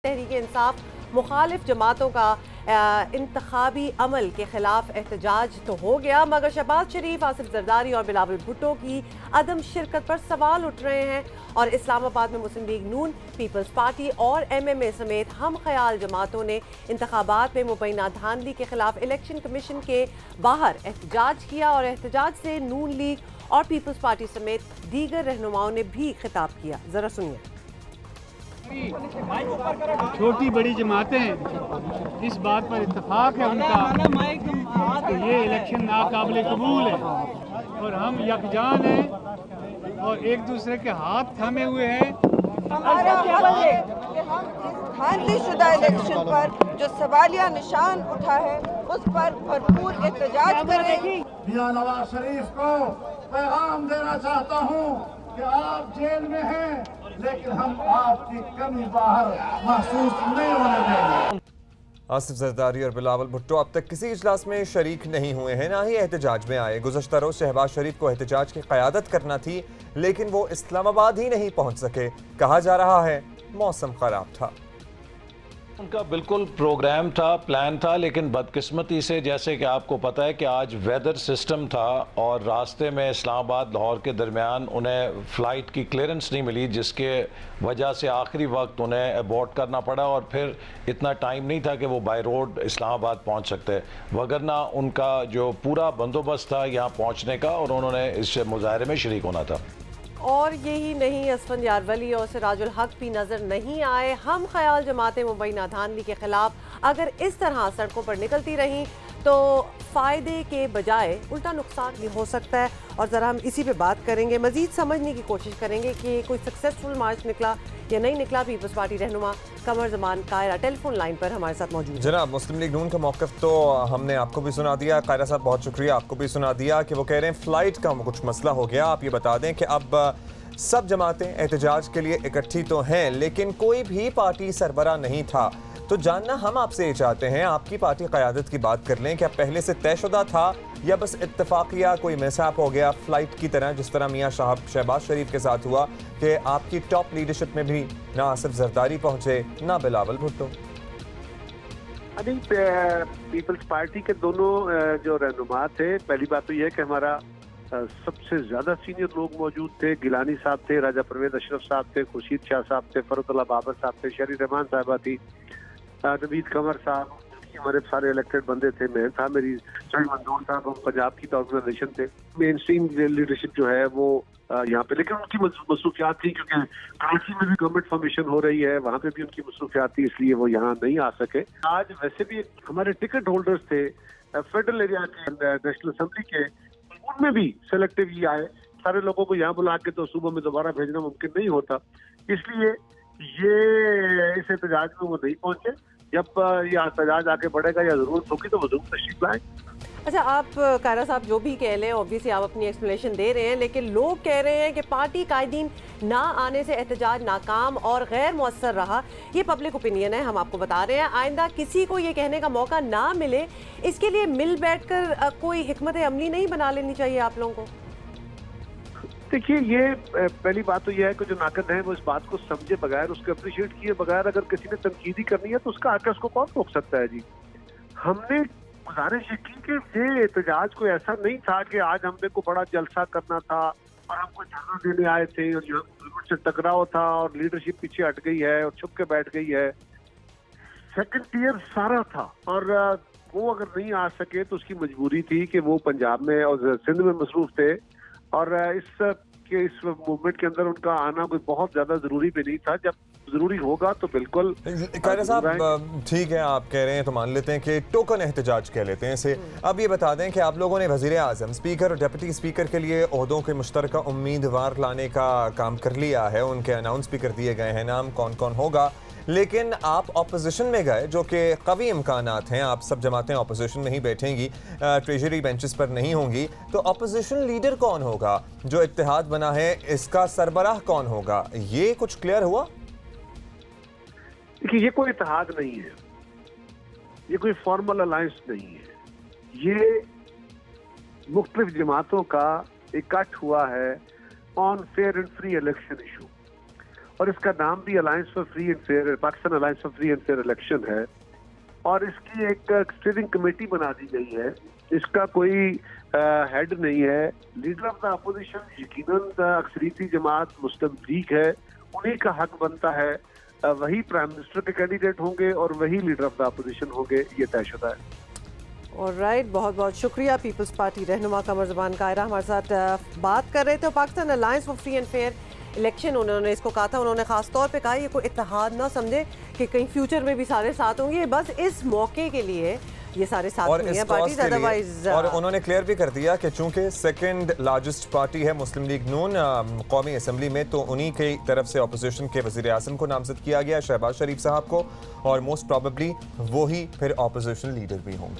तहरीक इंसाफ मुखालिफ जमातों का इंतखाबी अमल के खिलाफ एहतजाज तो हो गया, मगर शहबाज शरीफ, आसिफ जरदारी और बिलावल भुट्टो की अदम शिरकत पर सवाल उठ रहे हैं। और इस्लामाबाद में मुस्लिम लीग नून, पीपल्स पार्टी और MMA समेत हम ख्याल जमातों ने इंतखाबात में मुबैना धांधली के खिलाफ इलेक्शन कमीशन के बाहर एहतजाज किया और एहतजाज से नून लीग और पीपल्स पार्टी समेत दीगर रहनुमाओं ने भी खिताब किया। जरा सुनिए। छोटी बड़ी जमातें इस बात पर इत्तेफाक है उनका कि ये इलेक्शन नाकाबिल कबूल है और हम यकजान हैं और एक दूसरे के हाथ थामे हुए हैं। धांधलीशुदा इलेक्शन पर जो सवालिया निशान उठा है उस पर भरपूर एहतजाज करें। मियां नवाज शरीफ को पैगाम देना चाहता हूं कि आप जेल में हैं, लेकिन हम आपकी कमी बाहर महसूस नहीं होने देंगे। आसिफ जरदारी और बिलावल भुट्टो अब तक किसी इजलास में शरीक नहीं हुए हैं, ना ही एहतजाज में आए। गुज़श्ता रोज़ शहबाज शरीफ को एहतजाज की क़यादत करना थी, लेकिन वो इस्लामाबाद ही नहीं पहुंच सके। कहा जा रहा है मौसम ख़राब था। उनका बिल्कुल प्रोग्राम था, प्लान था, लेकिन बदकिस्मती से जैसे कि आपको पता है कि आज वेदर सिस्टम था और रास्ते में इस्लामाबाद लाहौर के दरमियान उन्हें फ़्लाइट की क्लियरेंस नहीं मिली, जिसके वजह से आखिरी वक्त उन्हें अबॉर्ट करना पड़ा और फिर इतना टाइम नहीं था कि वो बाय रोड इस्लामाबाद पहुंच सकते, वगरना उनका जो पूरा बंदोबस्त था यहाँ पहुँचने का और उन्होंने इस मुजाहरे में शरीक होना था। और यही नहीं, असफंजान वली और सिराजुल हक भी नजर नहीं आए। हम ख्याल जमातें मुबैना धांधली के खिलाफ अगर इस तरह सड़कों पर निकलती रहीं तो फ़ायदे के बजाय उल्टा नुकसान भी हो सकता है। और ज़रा हम इसी पे बात करेंगे, मज़ीद समझने की कोशिश करेंगे कि कोई सक्सेसफुल मार्च निकला या नहीं निकला। पीपल्स पार्टी रहनुमा कमर जमान कायरा टेलीफोन लाइन पर हमारे साथ मौजूद है। जनाब, मुस्लिम लीग नून का मौक़िफ़ तो हमने आपको भी सुना दिया, कायरा साहब बहुत शुक्रिया, आपको भी सुना दिया कि वो कह रहे हैं फ़्लाइट का कुछ मसला हो गया। आप ये बता दें कि अब सब जमातें एहतजाज के लिए इकट्ठी तो हैं, लेकिन कोई भी पार्टी सरबरा नहीं था। तो जानना हम आपसे ये चाहते हैं, आपकी पार्टी क़यादत की बात कर लें, क्या पहले से तयशुदा था या बस इत्तफाकिया कोई मिसहैप हो गया फ़्लाइट की तरह, जिस तरह मियां शहबाज शरीफ के साथ हुआ कि आपकी टॉप लीडरशिप में भी ना आसिफ जरदारी पहुंचे ना बिलावल भुट्टो? नहीं, पीपल्स पार्टी के दोनों जो रहनुमा थे, पहली बात तो यह है कि हमारा सबसे ज्यादा सीनियर लोग मौजूद थे। गिलानी साहब थे, राजा परवेज अशरफ साहब थे, खुर्शीद शाह साहब थे, फरुद्दुल्लाह बाबर साहब थे, शरी रहमान साहबा थी, नवीद कमर साहब, हमारे सारे इलेक्टेड बंदे थे, मैं था, मेरी चंद मंदूर साहब, हम पंजाब की ऑर्गेनाइजेशन थे। मेन स्ट्रीम लीडरशिप जो है वो यहाँ पे, लेकिन उनकी मसरूफियात थी क्योंकि कराची में भी गवर्नमेंट फॉर्मेशन हो रही है, वहाँ पे भी उनकी मसरूफियात थी, इसलिए वो यहाँ नहीं आ सके। आज वैसे भी हमारे टिकट होल्डर्स थे फेडरल एरिया के, नेशनल असेंबली के, उनमें भी सेलेक्टिव ही आए। सारे लोगों को यहाँ बुला के तो सुबह में दोबारा भेजना मुमकिन नहीं होता, इसलिए ये इस एहतजाज में वो नहीं पहुंचे। जब ये एहतजाज आगे बढ़ेगा या जरूरत होगी तो वो जरूर तशरीफ लाएं। अच्छा, आप कायरा साहब जो भी कह लें, ऑब्वियसली आप अपनी एक्सप्लेनेशन दे रहे हैं, लेकिन लोग कह रहे हैं कि पार्टी कायदीन ना आने से एहतजाज नाकाम और गैर मुअस्सर रहा। ये पब्लिक ओपिनियन है, हम आपको बता रहे हैं। आइंदा किसी को ये कहने का मौका ना मिले, इसके लिए मिल बैठकर कोई हिकमत अमली नहीं बना लेनी चाहिए आप लोगों को? देखिए, ये पहली बात तो यह है कि जो नाकद है वो इस बात को समझे बगैर, उसको अप्रिशिएट किए बगैर अगर किसी ने तनकीदी करनी है तो उसका आकर उसको कौन रोक सकता है जी। हमने गुजारिश ये की कि ये एहतजाज कोई ऐसा नहीं था कि आज हमने को बड़ा जलसा करना था और हमको धरना देने आए थे और यहाँ गवर्नमेंट से टकराव था और लीडरशिप पीछे हट गई है और छुप के बैठ गई है। सेकंड टियर सारा था और वो अगर नहीं आ सके तो उसकी मजबूरी थी कि वो पंजाब में और सिंध में मसरूफ थे और इस मूवमेंट के अंदर उनका आना कोई बहुत ज्यादा जरूरी भी नहीं था। जब जरूरी होगा तो बिल्कुल। कायरा साहब, ठीक है, आप कह रहे हैं तो मान लेते हैं कि टोकन एहतजाज कह लेते हैं इसे। अब ये बता दें कि आप लोगों ने वज़ीर आज़म, स्पीकर और डिप्टी स्पीकर के लिए ओहदों के मुश्तरका उम्मीदवार लाने का काम कर लिया है, उनके अनाउंस भी कर दिए गए हैं नाम कौन कौन होगा, लेकिन आप ऑपोजिशन में गए जो कि कवी इम्कानात हैं, आप सब जमातें ऑपोजिशन में ही बैठेंगी, ट्रेजरी बेंचेस पर नहीं होंगी, तो ऑपोजिशन लीडर कौन होगा? जो इत्तेहाद बना है इसका सरबराह कौन होगा? ये कुछ क्लियर हुआ? देखिए, ये कोई इत्तेहाद नहीं है, ये कोई फॉर्मल अलायंस नहीं है, ये मुख्तलिफ जमातों का इकट्ठ हुआ है on fair and free election issue. और इसका नाम भी alliance for free and fair, Pakistan alliance for free and fair election है। और इसकी एक स्टीयरिंग कमेटी बना दी गई है, इसका कोई हेड नहीं है। लीडर ऑफ द अपोजिशन यकीनन अक्सरियती जमात मुस्लिम लीग है, उन्हीं का हक बनता है, वही प्राइम मिनिस्टर के कैंडिडेट होंगे और वही लीडर ऑफ द अपोजिशन होंगे, ये तयशुदा है। ऑलराइट, बहुत बहुत शुक्रिया। पीपल्स पार्टी रहनुमा कमर ज़बान कायरा हमारे साथ बात कर रहे थे। Pakistan alliance for free and fair election उन्होंने इसको कहा था, उन्होंने खास तौर पे कहा ये कोई इत्तेहाद ना समझे कि कहीं फ्यूचर में भी सारे साथ होंगे, बस इस मौके के लिए ये सारे साथ और हुई हैं पार्टीज, अदरवाइज। और उन्होंने क्लियर भी कर दिया कि चूंकि सेकंड लार्जेस्ट पार्टी है मुस्लिम लीग नून कौमी असम्बली में, तो उन्हीं की तरफ से अपोजिशन के वज़ीर आज़म को नामजद किया गया, शहबाज शरीफ साहब को, और मोस्ट प्रॉबेबली वो ही फिर अपोजिशन लीडर भी होंगे।